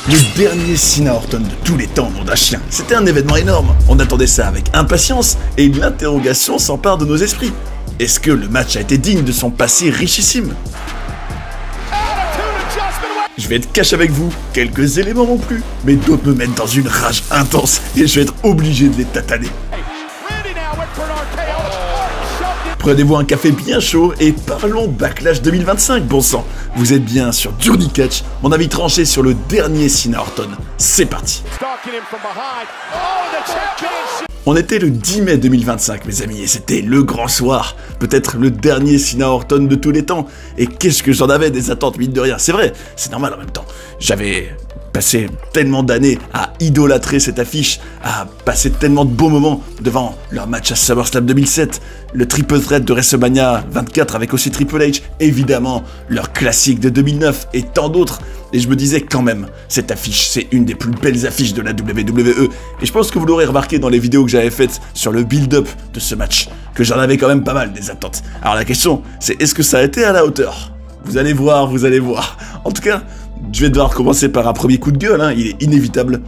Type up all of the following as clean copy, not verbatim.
Le dernier Cena Orton de tous les temps, nom d'un chien. C'était un événement énorme. On attendait ça avec impatience et l'interrogation s'empare de nos esprits. Est-ce que le match a été digne de son passé richissime? Je vais être cash avec vous, quelques éléments m'ont plu, mais d'autres me mettent dans une rage intense et je vais être obligé de les tataner. Prenez-vous un café bien chaud et parlons Backlash 2025, bon sang. Vous êtes bien sur Journey Catch, mon avis tranché sur le dernier Cena Orton. C'est parti. On était le 10 mai 2025, mes amis, et c'était le grand soir. Peut-être le dernier Cena Orton de tous les temps. Et qu'est-ce que j'en avais des attentes, mine de rien. C'est vrai, c'est normal en même temps. J'avais passé tellement d'années à idolâtrer cette affiche, à passer tellement de beaux moments devant leur match à SummerSlam 2007, le triple threat de WrestleMania 24 avec aussi Triple H, évidemment leur classique de 2009 et tant d'autres. Et je me disais quand même, cette affiche, c'est une des plus belles affiches de la WWE. Et je pense que vous l'aurez remarqué dans les vidéos que j'avais faites sur le build-up de ce match, que j'en avais quand même pas mal des attentes. Alors la question, c'est est-ce que ça a été à la hauteur? Vous allez voir, vous allez voir. En tout cas, je vais devoir commencer par un premier coup de gueule, hein, il est inévitable.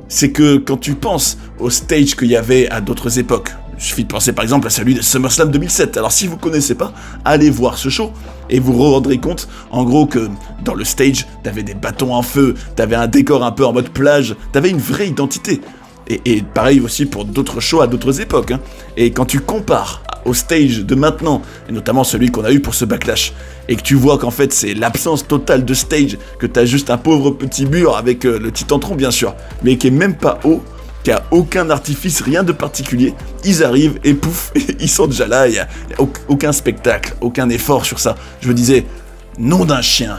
C'est que quand tu penses au stage qu'il y avait à d'autres époques, il suffit de penser par exemple à celui de SummerSlam 2007. Alors si vous connaissez pas, allez voir ce show et vous vous rendrez compte en gros que dans le stage, t'avais des bâtons en feu, t'avais un décor un peu en mode plage, t'avais une vraie identité. Et pareil aussi pour d'autres shows à d'autres époques. Hein. Et quand tu compares au stage de maintenant, et notamment celui qu'on a eu pour ce Backlash, et que tu vois qu'en fait c'est l'absence totale de stage, que t'as juste un pauvre petit mur avec le Titantron bien sûr, mais qui est même pas haut, qui a aucun artifice, rien de particulier, ils arrivent et pouf, ils sont déjà là, il y a aucun spectacle, aucun effort sur ça. Je me disais, nom d'un chien,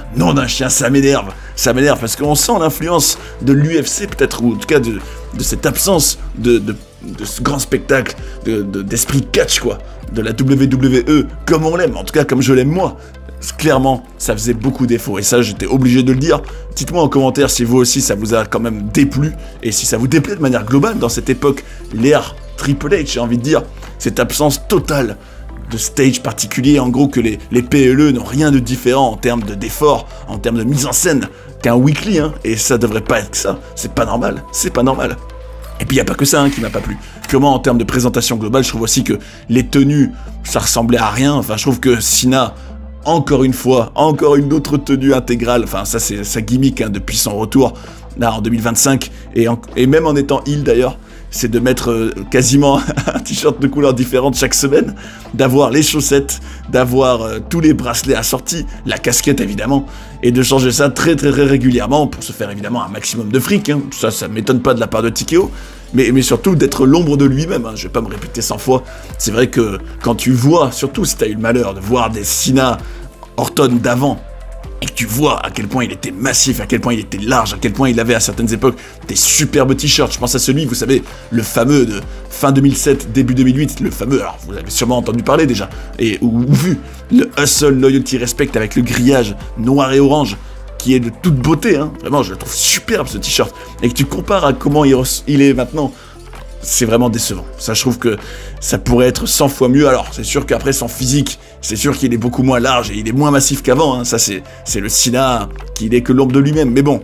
ça m'énerve parce qu'on sent l'influence de l'UFC peut-être, ou en tout cas de cette absence de ce grand spectacle, d'esprit catch quoi, de la WWE comme on l'aime, en tout cas comme je l'aime moi. Clairement, ça faisait beaucoup défaut et ça j'étais obligé de le dire. Dites-moi en commentaire si vous aussi ça vous a quand même déplu et si ça vous déplaît de manière globale dans cette époque, l'ère Triple H, j'ai envie de dire, cette absence totale de stage particulier, en gros que les PLE n'ont rien de différent en termes d'effort, en termes de mise en scène qu'un weekly, hein, et ça devrait pas être ça, c'est pas normal. Et puis il n'y a pas que ça hein, qui m'a pas plu. Purement en termes de présentation globale, je trouve aussi que les tenues, ça ressemblait à rien, enfin je trouve que Cena, encore une fois, encore une autre tenue intégrale, enfin ça c'est sa gimmick hein, depuis son retour, là en 2025, et même en étant heel d'ailleurs, c'est de mettre quasiment un t-shirt de couleurs différentes chaque semaine, d'avoir les chaussettes, d'avoir tous les bracelets assortis, la casquette évidemment, et de changer ça très régulièrement pour se faire évidemment un maximum de fric, hein. Ça m'étonne pas de la part de TKO, mais surtout d'être l'ombre de lui-même, hein. Je vais pas me répéter 100 fois, c'est vrai que quand tu vois, surtout si t'as eu le malheur de voir des Cena Orton d'avant, et que tu vois à quel point il était massif, à quel point il était large, à quel point il avait à certaines époques des superbes t-shirts. Je pense à celui, vous savez, le fameux de fin 2007, début 2008, le fameux, alors vous avez sûrement entendu parler déjà, ou vu, le Hustle Loyalty Respect avec le grillage noir et orange, qui est de toute beauté, hein. Vraiment je le trouve superbe ce t-shirt, et que tu compares à comment il est maintenant, c'est vraiment décevant. Ça, je trouve que ça pourrait être 100 fois mieux. Alors, c'est sûr qu'après son physique, c'est sûr qu'il est beaucoup moins large et il est moins massif qu'avant. Hein. Ça, c'est le Cena qui n'est que l'ombre de lui-même. Mais bon,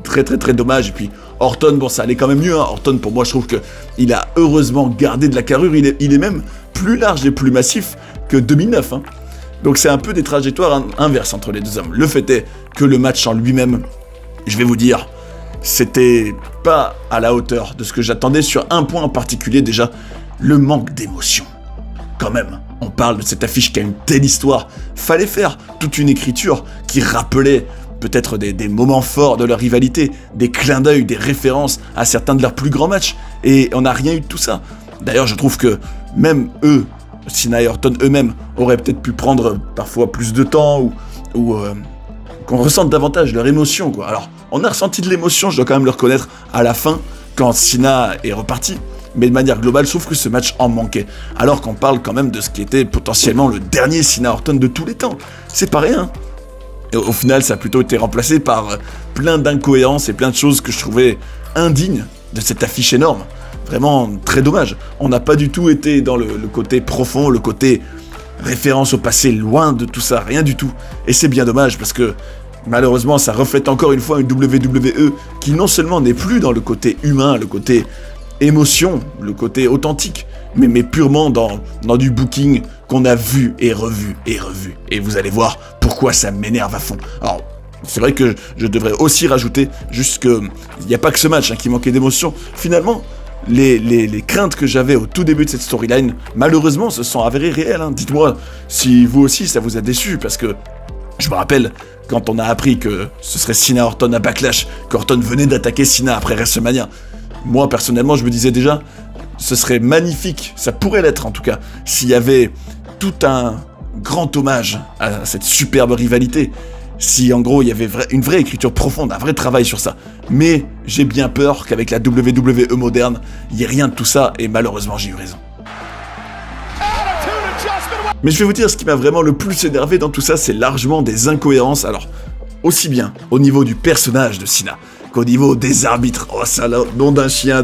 très dommage. Et puis, Orton, bon, ça allait quand même mieux. Hein. Orton, pour moi, je trouve qu'il a heureusement gardé de la carrure. Il est même plus large et plus massif que 2009. Hein. Donc, c'est un peu des trajectoires inverses entre les deux hommes. Le fait est que le match en lui-même, je vais vous dire, c'était pas à la hauteur de ce que j'attendais sur un point en particulier déjà, le manque d'émotion. Quand même, on parle de cette affiche qui a une telle histoire, fallait faire toute une écriture qui rappelait peut-être des moments forts de leur rivalité, des clins d'œil, des références à certains de leurs plus grands matchs, et on n'a rien eu de tout ça. D'ailleurs, je trouve que même eux, Cena et Orton eux-mêmes, auraient peut-être pu prendre parfois plus de temps, ou qu'on ressente davantage leur émotion, quoi. Alors, on a ressenti de l'émotion, je dois quand même le reconnaître, à la fin, quand Cena est reparti. Mais de manière globale, je trouve que ce match en manquait. Alors qu'on parle quand même de ce qui était potentiellement le dernier Cena Orton de tous les temps. C'est pas rien. Et au final, ça a plutôt été remplacé par plein d'incohérences et plein de choses que je trouvais indignes de cette affiche énorme. Vraiment très dommage. On n'a pas du tout été dans le côté profond, le côté référence au passé, loin de tout ça, rien du tout. Et c'est bien dommage parce que malheureusement, ça reflète encore une fois une WWE qui non seulement n'est plus dans le côté humain, le côté émotion, le côté authentique, mais purement dans du booking qu'on a vu et revu et revu. Et vous allez voir pourquoi ça m'énerve à fond. Alors, c'est vrai que je devrais aussi rajouter juste que il n'y a pas que ce match qui manquait d'émotion. Finalement, les craintes que j'avais au tout début de cette storyline, malheureusement, se sont avérées réelles. Dites-moi si vous aussi ça vous a déçu, parce que je me rappelle quand on a appris que ce serait Cena Orton à Backlash, qu'Orton venait d'attaquer Cena après WrestleMania. Moi, personnellement, je me disais déjà, ce serait magnifique, ça pourrait l'être en tout cas, s'il y avait tout un grand hommage à cette superbe rivalité. Si en gros il y avait une vraie écriture profonde, un vrai travail sur ça. Mais j'ai bien peur qu'avec la WWE moderne, il n'y ait rien de tout ça, et malheureusement j'ai eu raison. Mais je vais vous dire, ce qui m'a vraiment le plus énervé dans tout ça, c'est largement des incohérences. Alors, aussi bien au niveau du personnage de Cena, qu'au niveau des arbitres. Oh ça là, nom d'un chien,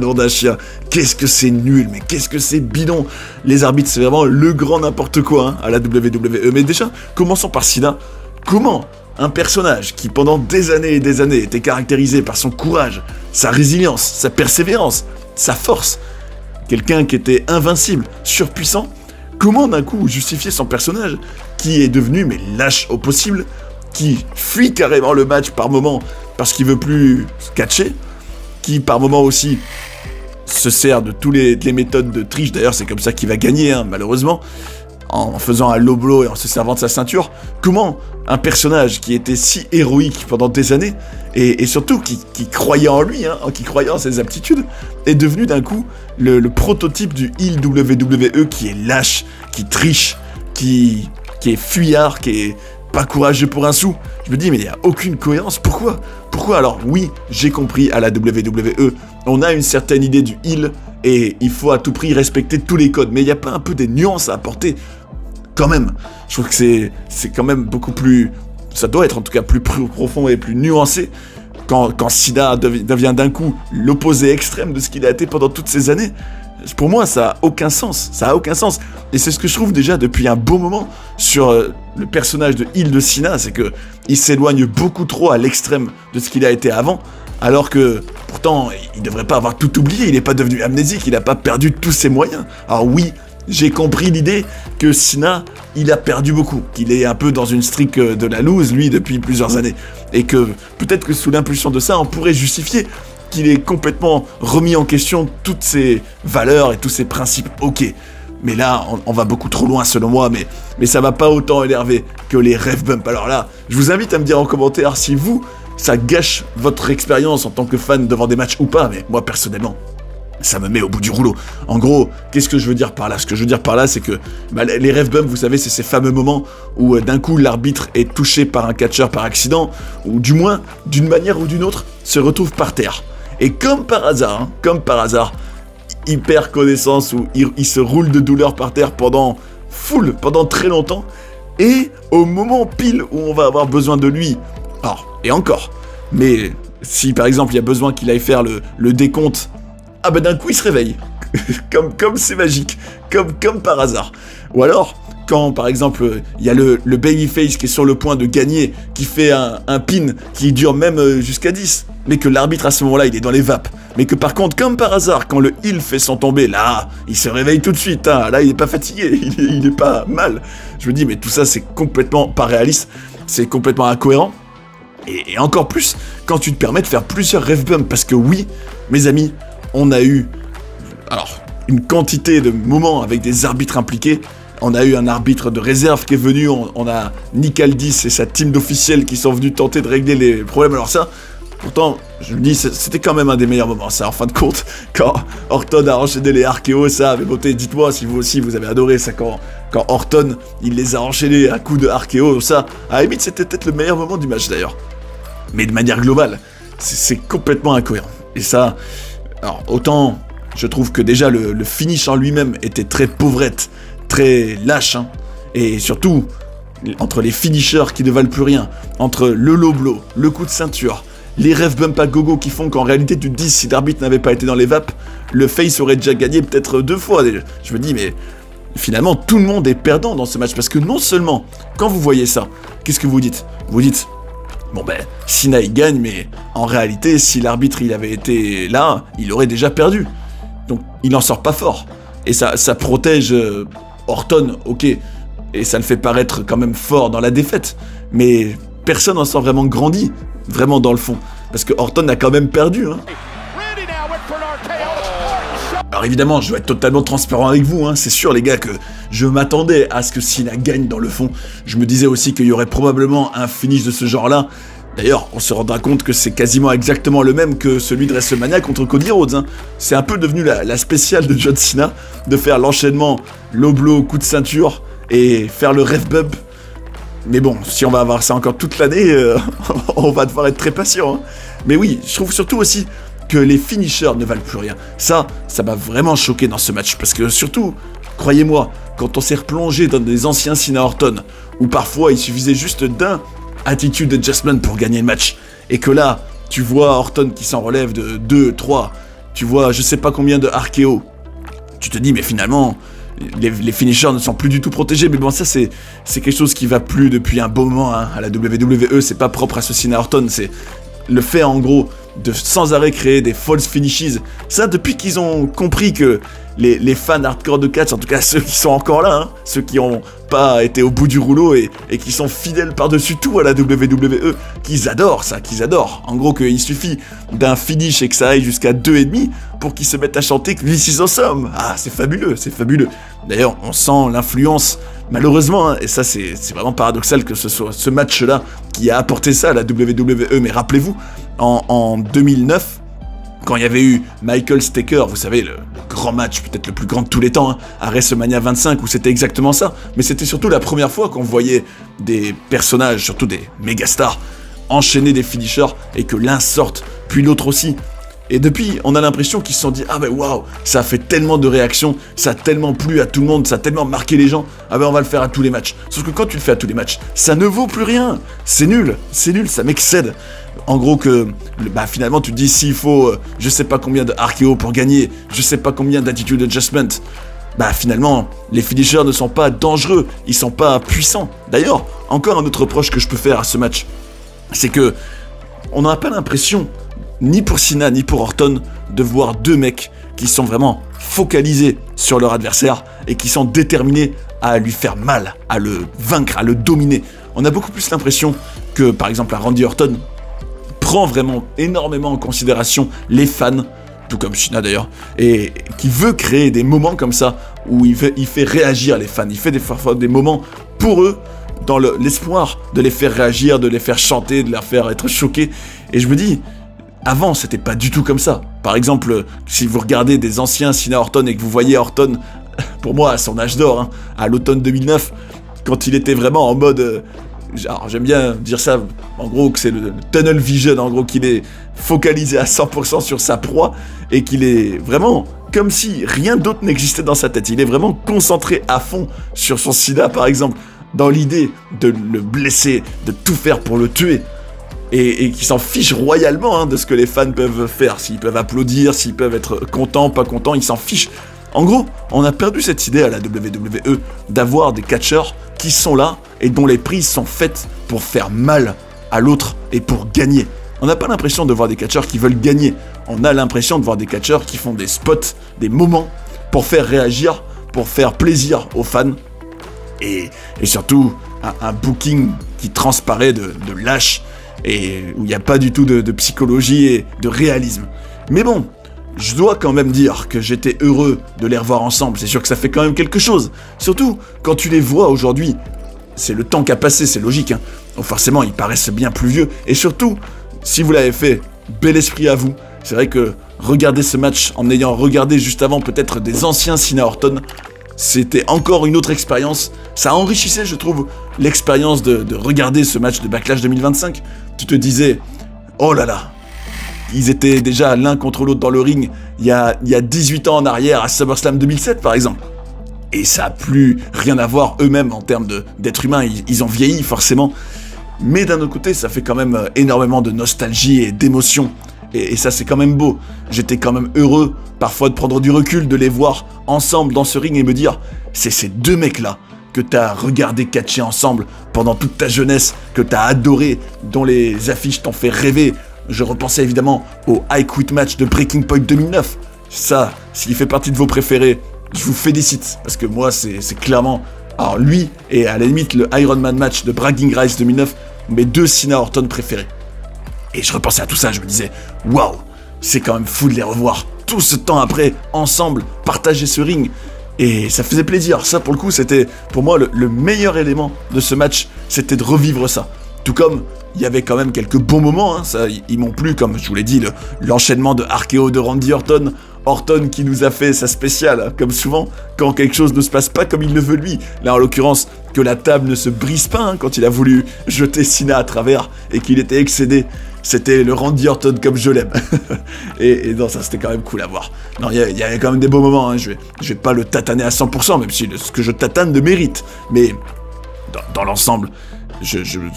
qu'est-ce que c'est nul, mais qu'est-ce que c'est bidon. Les arbitres, c'est vraiment le grand n'importe quoi à la WWE. Mais déjà, commençons par Cena. Comment un personnage qui pendant des années et des années était caractérisé par son courage, sa résilience, sa persévérance, sa force, quelqu'un qui était invincible, surpuissant, comment d'un coup justifier son personnage qui est devenu mais lâche au possible, qui fuit carrément le match par moment parce qu'il veut plus catcher, qui par moment aussi se sert de toutes les méthodes de triche, d'ailleurs c'est comme ça qu'il va gagner malheureusement, en faisant un low blow et en se servant de sa ceinture. Comment un personnage qui était si héroïque pendant des années, et surtout qui croyait en lui, qui croyait en ses aptitudes, est devenu d'un coup le prototype du heel WWE qui est lâche, qui triche, qui est fuyard, qui est pas courageux pour un sou. Je me dis, mais il n'y a aucune cohérence. Pourquoi alors, oui, j'ai compris, à la WWE, on a une certaine idée du heel, et il faut à tout prix respecter tous les codes, mais il n'y a pas un peu des nuances à apporter quand même. Je trouve que c'est quand même beaucoup plus... Ça doit être en tout cas plus profond et plus nuancé quand Cena devient d'un coup l'opposé extrême de ce qu'il a été pendant toutes ces années. Pour moi, ça a aucun sens. Ça a aucun sens. Et c'est ce que je trouve déjà depuis un beau moment sur le personnage de heel de Cena, c'est que il s'éloigne beaucoup trop à l'extrême de ce qu'il a été avant, alors que pourtant, il devrait pas avoir tout oublié. Il n'est pas devenu amnésique, il n'a pas perdu tous ses moyens. Alors oui, j'ai compris l'idée que Cena, il a perdu beaucoup, qu'il est un peu dans une streak de la loose, lui, depuis plusieurs années. Et que peut-être que sous l'impulsion de ça, on pourrait justifier qu'il ait complètement remis en question toutes ses valeurs et tous ses principes. Ok, mais là, on va beaucoup trop loin selon moi, mais ça va pas autant énerver que les ref bumps. Alors là, je vous invite à me dire en commentaire si vous, ça gâche votre expérience en tant que fan devant des matchs ou pas, mais moi personnellement, ça me met au bout du rouleau. En gros, qu'est-ce que je veux dire par là? Ce que je veux dire par là, c'est que les ref bumps, vous savez, c'est ces fameux moments où d'un coup l'arbitre est touché par un catcheur par accident, ou du moins, d'une manière ou d'une autre, se retrouve par terre. Et comme par hasard, il perd connaissance, ou il se roule de douleur par terre pendant très longtemps, et au moment pile où on va avoir besoin de lui, alors, et encore, mais si par exemple il y a besoin qu'il aille faire le décompte, ah ben d'un coup il se réveille, comme c'est magique, comme par hasard. Ou alors, quand par exemple il y a le babyface qui est sur le point de gagner, qui fait un pin qui dure même jusqu'à 10, mais que l'arbitre à ce moment-là il est dans les vapes, mais que par contre comme par hasard quand le heel fait son tomber, là il se réveille tout de suite, là il est pas fatigué, il est pas mal. Je me dis mais tout ça c'est complètement pas réaliste, c'est complètement incohérent, et encore plus quand tu te permets de faire plusieurs ref bumps, parce que oui mes amis, on a eu une quantité de moments avec des arbitres impliqués. On a eu un arbitre de réserve qui est venu, on a Nick Aldis et sa team d'officiels qui sont venus tenter de régler les problèmes. Alors ça, pourtant, je me dis, c'était quand même un des meilleurs moments, ça, en fin de compte, quand Orton a enchaîné les RKO, ça avait beauté. Dites-moi si vous aussi, vous avez adoré ça, quand Orton, il les a enchaînés à coups de RKO, ça, à la limite, c'était peut-être le meilleur moment du match, d'ailleurs. Mais de manière globale, c'est complètement incohérent. Et ça, alors, autant, je trouve que déjà, le finish en lui-même était très pauvrette, très lâche, et surtout, entre les finishers qui ne valent plus rien, entre le low blow, le coup de ceinture, les ref bump à gogo qui font qu'en réalité tu te dis si l'arbitre n'avait pas été dans les vapes, le face aurait déjà gagné peut-être 2 fois. Je me dis mais finalement tout le monde est perdant dans ce match, parce que non seulement quand vous voyez ça, qu'est-ce que vous dites? Vous dites Bon ben, Cena il gagne, mais en réalité, si l'arbitre il avait été là, il aurait déjà perdu. Donc il en sort pas fort. Et ça protège Orton, ok, et ça le fait paraître quand même fort dans la défaite. Mais personne n'en sort vraiment grandi, vraiment dans le fond. Parce que Orton a quand même perdu, hein. Alors évidemment, je dois être totalement transparent avec vous, hein. C'est sûr les gars que je m'attendais à ce que Cena gagne dans le fond. Je me disais aussi qu'il y aurait probablement un finish de ce genre-là. D'ailleurs, on se rendra compte que c'est quasiment exactement le même que celui de WrestleMania contre Cody Rhodes, hein. C'est un peu devenu la spéciale de John Cena, de faire l'enchaînement low blow, coup de ceinture, et faire le ref bump. Mais bon, si on va avoir ça encore toute l'année, on va devoir être très patient, hein. Mais oui, je trouve surtout aussi que les finishers ne valent plus rien. Ça m'a vraiment choqué dans ce match, parce que surtout, croyez-moi, quand on s'est replongé dans des anciens Cena Orton, où parfois il suffisait juste d'un attitude adjustment pour gagner le match, et que là, tu vois Orton qui s'en relève de 2, 3, tu vois je sais pas combien de RKO, tu te dis mais finalement, les finishers ne sont plus du tout protégés, mais bon ça c'est quelque chose qui va plus depuis un beau moment, hein. À la WWE, c'est pas propre à ce Cena Orton, c'est le fait en gros de sans arrêt créer des false finishes. Ça depuis qu'ils ont compris que les fans hardcore de catch, en tout cas ceux qui sont encore là, hein, ceux qui ont pas été au bout du rouleau et qui sont fidèles par-dessus tout à la WWE, qu'ils adorent ça, qu'ils adorent. En gros qu'il suffit d'un finish et que ça aille jusqu'à 2,5 pour qu'ils se mettent à chanter que This is awesome. Ah c'est fabuleux, c'est fabuleux. D'ailleurs on sent l'influence, malheureusement, hein, et ça c'est vraiment paradoxal que ce soit ce match-là qui a apporté ça à la WWE, mais rappelez-vous, en 2009, quand il y avait eu Michael Staker, vous savez, le grand match, peut-être le plus grand de tous les temps, hein, à WrestleMania 25, où c'était exactement ça, mais c'était surtout la première fois qu'on voyait des personnages, surtout des mégastars, enchaîner des finishers, et que l'un sorte, puis l'autre aussi. Et depuis, on a l'impression qu'ils se sont dit « Ah ben waouh, ça a fait tellement de réactions, ça a tellement plu à tout le monde, ça a tellement marqué les gens, ah ben on va le faire à tous les matchs. » Sauf que quand tu le fais à tous les matchs, ça ne vaut plus rien, c'est nul, ça m'excède. En gros que, bah finalement tu te dis s'il faut je sais pas combien de RKO pour gagner, je sais pas combien d'attitude adjustment, bah finalement les finishers ne sont pas dangereux, ils sont pas puissants. D'ailleurs, encore un autre reproche que je peux faire à ce match, c'est que on n'a pas l'impression, ni pour Cena ni pour Orton, de voir deux mecs qui sont vraiment focalisés sur leur adversaire et qui sont déterminés à lui faire mal, à le vaincre, à le dominer. On a beaucoup plus l'impression que par exemple un Randy Orton prend vraiment énormément en considération les fans, tout comme Cena d'ailleurs, et qui veut créer des moments comme ça, où il fait réagir les fans, il fait parfois des moments pour eux, dans l'espoir de les faire réagir, de les faire chanter, de les faire être choqués, et je me dis, avant c'était pas du tout comme ça. Par exemple, si vous regardez des anciens Cena Orton et que vous voyez Orton, pour moi à son âge d'or, hein, à l'automne 2009, quand il était vraiment en mode... Alors j'aime bien dire ça, en gros que c'est le tunnel vision, en gros qu'il est focalisé à 100% sur sa proie et qu'il est vraiment comme si rien d'autre n'existait dans sa tête. Il est vraiment concentré à fond sur son Cena par exemple, dans l'idée de le blesser, de tout faire pour le tuer. Et qui s'en fiche royalement, hein, de ce que les fans peuvent faire, s'ils peuvent applaudir, s'ils peuvent être contents, pas contents, ils s'en fichent. En gros, on a perdu cette idée à la WWE d'avoir des catcheurs qui sont là et dont les prises sont faites pour faire mal à l'autre et pour gagner. On n'a pas l'impression de voir des catcheurs qui veulent gagner. On a l'impression de voir des catcheurs qui font des spots, des moments pour faire réagir, pour faire plaisir aux fans. Et surtout, un booking qui transparaît de lâche et où il n'y a pas du tout de psychologie et de réalisme. Mais bon, je dois quand même dire que j'étais heureux de les revoir ensemble, c'est sûr que ça fait quand même quelque chose. Surtout, quand tu les vois aujourd'hui, c'est le temps qui a passé, c'est logique, hein. Donc forcément, ils paraissent bien plus vieux. Et surtout, si vous l'avez fait, bel esprit à vous. C'est vrai que regarder ce match en ayant regardé juste avant peut-être des anciens Cena Orton, c'était encore une autre expérience. Ça enrichissait, je trouve, l'expérience de regarder ce match de Backlash 2025. Tu te disais, oh là là, ils étaient déjà l'un contre l'autre dans le ring il y a 18 ans en arrière à SummerSlam 2007 par exemple. Et ça n'a plus rien à voir eux-mêmes en termes d'être humains, ils ont vieilli forcément. Mais d'un autre côté, ça fait quand même énormément de nostalgie et d'émotion. Et ça c'est quand même beau. J'étais quand même heureux parfois de prendre du recul, de les voir ensemble dans ce ring et me dire, c'est ces deux mecs-là que t'as regardé catcher ensemble pendant toute ta jeunesse, que t'as adoré, dont les affiches t'ont fait rêver. Je repensais évidemment au I Quit match de Breaking Point 2009. Ça, s'il fait partie de vos préférés, je vous félicite, parce que moi, c'est clairement... Alors lui, et à la limite, le Iron Man match de Bragging Rights 2009, mes 2 Cena Orton préférés. Et je repensais à tout ça, je me disais, waouh, c'est quand même fou de les revoir, tout ce temps après, ensemble, partager ce ring. Et ça faisait plaisir, ça pour le coup, c'était pour moi le meilleur élément de ce match, c'était de revivre ça. Tout comme, il y avait quand même quelques bons moments, hein, ça, ils m'ont plu, comme je vous l'ai dit, l'enchaînement de RKO de Randy Orton, Orton qui nous a fait sa spéciale, hein, comme souvent, quand quelque chose ne se passe pas comme il le veut lui. Là, en l'occurrence, que la table ne se brise pas, hein, quand il a voulu jeter Cena à travers et qu'il était excédé. C'était le Randy Orton comme je l'aime. et non, ça c'était quand même cool à voir. Non, il y avait quand même des beaux moments, hein, je vais pas le tataner à 100%, même si ce que je tatane le mérite. Mais dans l'ensemble,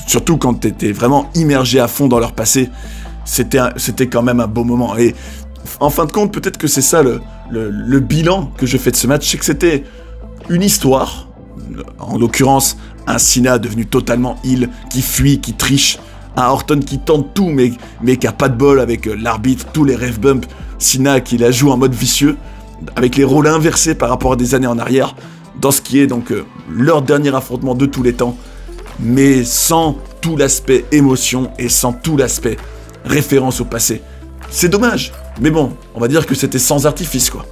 surtout quand t'étais vraiment immergé à fond dans leur passé, c'était quand même un beau moment. Et en fin de compte, peut-être que c'est ça le bilan que je fais de ce match, c'est que c'était une histoire, en l'occurrence un Cena devenu totalement heel, qui fuit, qui triche, un Orton qui tente tout mais qui a pas de bol avec l'arbitre, tous les ref bumps, Cena qui la joue en mode vicieux, avec les rôles inversés par rapport à des années en arrière, dans ce qui est donc leur dernier affrontement de tous les temps, mais sans tout l'aspect émotion et sans tout l'aspect référence au passé. C'est dommage, mais bon, on va dire que c'était sans artifice, quoi.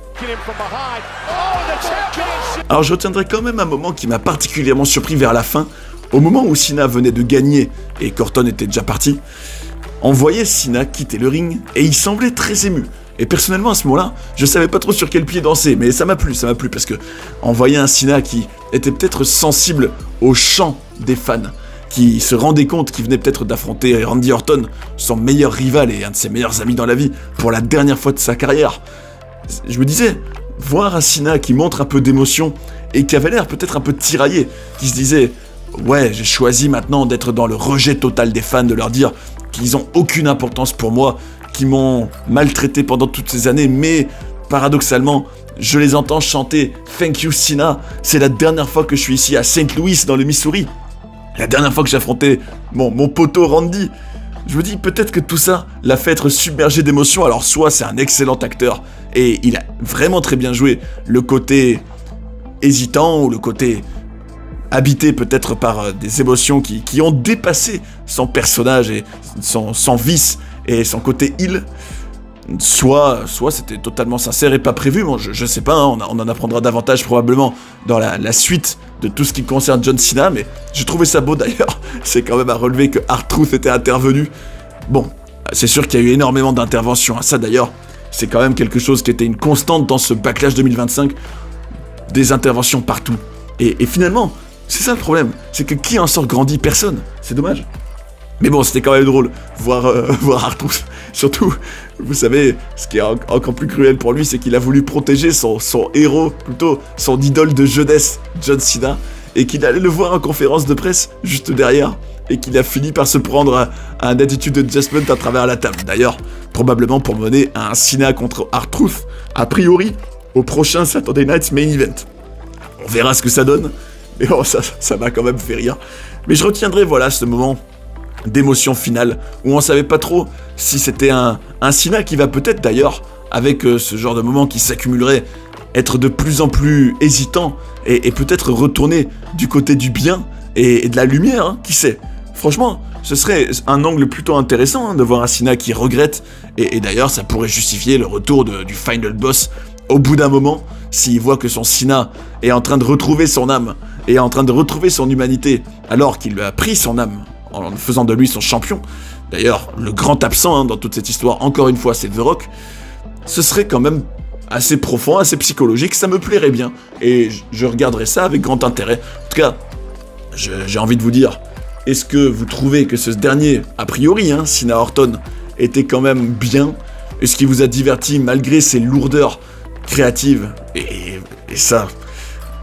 Alors je retiendrai quand même un moment qui m'a particulièrement surpris vers la fin, au moment où Cena venait de gagner et qu'Orton était déjà parti. On voyait Cena quitter le ring et il semblait très ému. Et personnellement à ce moment-là, je savais pas trop sur quel pied danser, mais ça m'a plu parce que on voyait un Cena qui était peut-être sensible au chant des fans, qui se rendait compte qu'il venait peut-être d'affronter Randy Orton, son meilleur rival et un de ses meilleurs amis dans la vie, pour la dernière fois de sa carrière. Je me disais, voir un Cena qui montre un peu d'émotion et qui avait l'air peut-être un peu tiraillé, qui se disait « Ouais, j'ai choisi maintenant d'être dans le rejet total des fans, de leur dire qu'ils ont aucune importance pour moi, qui m'ont maltraité pendant toutes ces années, mais paradoxalement, je les entends chanter « Thank you Cena, c'est la dernière fois que je suis ici à St. Louis dans le Missouri. La dernière fois que j'ai affronté mon poteau Randy. » Je me dis peut-être que tout ça l'a fait être submergé d'émotions. Alors soit c'est un excellent acteur et il a vraiment très bien joué le côté hésitant ou le côté habité peut-être par des émotions qui ont dépassé son personnage et son vice et son côté heel. Soit c'était totalement sincère et pas prévu. Bon, je sais pas, hein, on en apprendra davantage probablement dans la suite de tout ce qui concerne John Cena, mais j'ai trouvé ça beau d'ailleurs. C'est quand même à relever que R-Truth était intervenu. Bon, c'est sûr qu'il y a eu énormément d'interventions. Ça d'ailleurs, c'est quand même quelque chose qui était une constante dans ce Backlash 2025. Des interventions partout. Et finalement, c'est ça le problème. C'est que qui en sort grandi? Personne. C'est dommage. Mais bon, c'était quand même drôle, voir R-Truth. Surtout, vous savez, ce qui est encore plus cruel pour lui, c'est qu'il a voulu protéger son héros, plutôt son idole de jeunesse, John Cena, et qu'il allait le voir en conférence de presse, juste derrière, et qu'il a fini par se prendre à un attitude adjustment à travers la table. D'ailleurs, probablement pour mener à un Cena contre R-Truth, a priori, au prochain Saturday Night Main Event. On verra ce que ça donne, mais bon, ça m'a quand même fait rire. Mais je retiendrai, voilà, ce moment d'émotion finale, où on savait pas trop si c'était un Cena qui va peut-être d'ailleurs, avec ce genre de moment qui s'accumulerait, être de plus en plus hésitant, et peut-être retourner du côté du bien et de la lumière, hein, qui sait. Franchement, ce serait un angle plutôt intéressant, hein, de voir un Cena qui regrette, et d'ailleurs ça pourrait justifier le retour du Final Boss au bout d'un moment, s'il voit que son Cena est en train de retrouver son âme, et en train de retrouver son humanité, alors qu'il lui a pris son âme, en faisant de lui son champion. D'ailleurs, le grand absent, hein, dans toute cette histoire, encore une fois, c'est The Rock. Ce serait quand même assez profond, assez psychologique, ça me plairait bien, et je regarderais ça avec grand intérêt. En tout cas, j'ai envie de vous dire, est-ce que vous trouvez que ce dernier, a priori, hein, Cena Orton, était quand même bien? Est-ce qu'il vous a diverti malgré ses lourdeurs créatives? Et ça...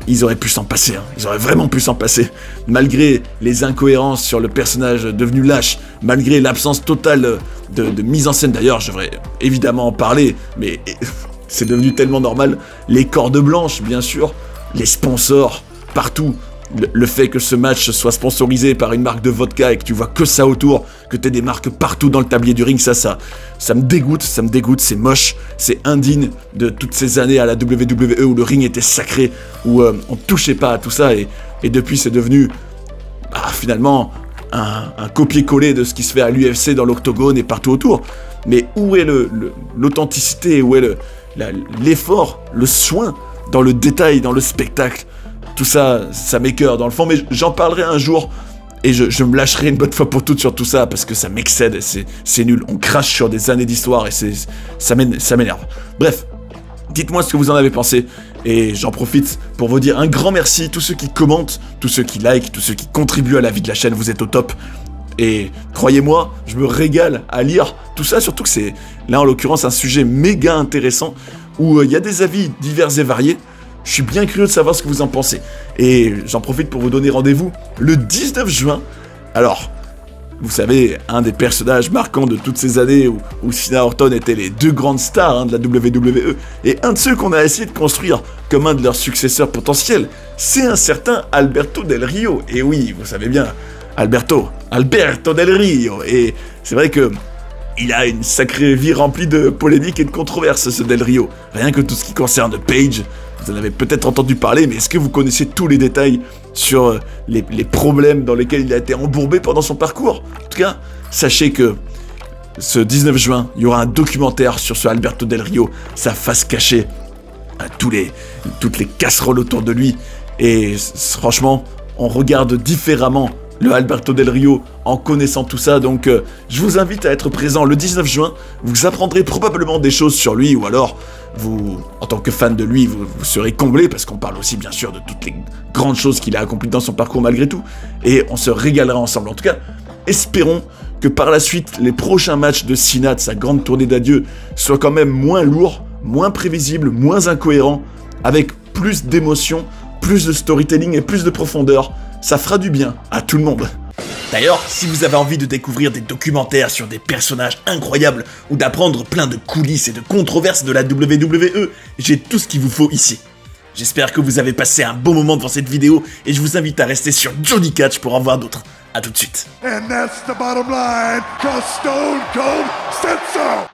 ils auraient pu s'en passer, hein. Ils auraient vraiment pu s'en passer. Malgré les incohérences sur le personnage devenu lâche, malgré l'absence totale de mise en scène, d'ailleurs, je devrais évidemment en parler, mais c'est devenu tellement normal. Les cordes blanches, bien sûr, les sponsors, partout. le fait que ce match soit sponsorisé par une marque de vodka et que tu vois que ça autour, que t'aies des marques partout dans le tablier du ring, ça me dégoûte, c'est moche, c'est indigne de toutes ces années à la WWE où le ring était sacré, où on touchait pas à tout ça, et depuis c'est devenu finalement un copier-coller de ce qui se fait à l'UFC dans l'octogone et partout autour. Mais où est l'authenticité, où est l'effort, le soin dans le détail, dans le spectacle? Tout ça, ça m'écœure dans le fond, mais j'en parlerai un jour et je me lâcherai une bonne fois pour toutes sur tout ça parce que ça m'excède et c'est nul. On crache sur des années d'histoire et ça m'énerve. Bref, dites-moi ce que vous en avez pensé et j'en profite pour vous dire un grand merci. Tous ceux qui commentent, tous ceux qui likent, tous ceux qui contribuent à la vie de la chaîne, vous êtes au top. Et croyez-moi, je me régale à lire tout ça, surtout que c'est là en l'occurrence un sujet méga intéressant où il y a des avis divers et variés. Je suis bien curieux de savoir ce que vous en pensez. Et j'en profite pour vous donner rendez-vous le 19 juin. Alors, vous savez, un des personnages marquants de toutes ces années où Cena Orton étaient les deux grandes stars de la WWE, et un de ceux qu'on a essayé de construire comme un de leurs successeurs potentiels, c'est un certain Alberto Del Rio. Et oui, vous savez bien, Alberto Del Rio. Et c'est vrai que il a une sacrée vie remplie de polémiques et de controverses, ce Del Rio. Rien que tout ce qui concerne Paige, vous en avez peut-être entendu parler, mais est-ce que vous connaissez tous les détails sur les problèmes dans lesquels il a été embourbé pendant son parcours? En tout cas, sachez que ce 19 juin, il y aura un documentaire sur ce Alberto Del Rio, sa face cachée, toutes les casseroles autour de lui, et franchement, on regarde différemment le Alberto Del Rio en connaissant tout ça, donc je vous invite à être présent le 19 juin, vous apprendrez probablement des choses sur lui, ou alors vous, en tant que fan de lui, vous serez comblé, parce qu'on parle aussi bien sûr de toutes les grandes choses qu'il a accomplies dans son parcours malgré tout, et on se régalera ensemble. En tout cas, espérons que par la suite, les prochains matchs de Cena, de sa grande tournée d'adieu, soient quand même moins lourds, moins prévisibles, moins incohérents, avec plus d'émotion, plus de storytelling et plus de profondeur. Ça fera du bien à tout le monde. D'ailleurs, si vous avez envie de découvrir des documentaires sur des personnages incroyables ou d'apprendre plein de coulisses et de controverses de la WWE, j'ai tout ce qu'il vous faut ici. J'espère que vous avez passé un bon moment devant cette vidéo et je vous invite à rester sur Johnny Catch pour en voir d'autres. A tout de suite. And that's the bottom line, 'cause Stone Cold said so.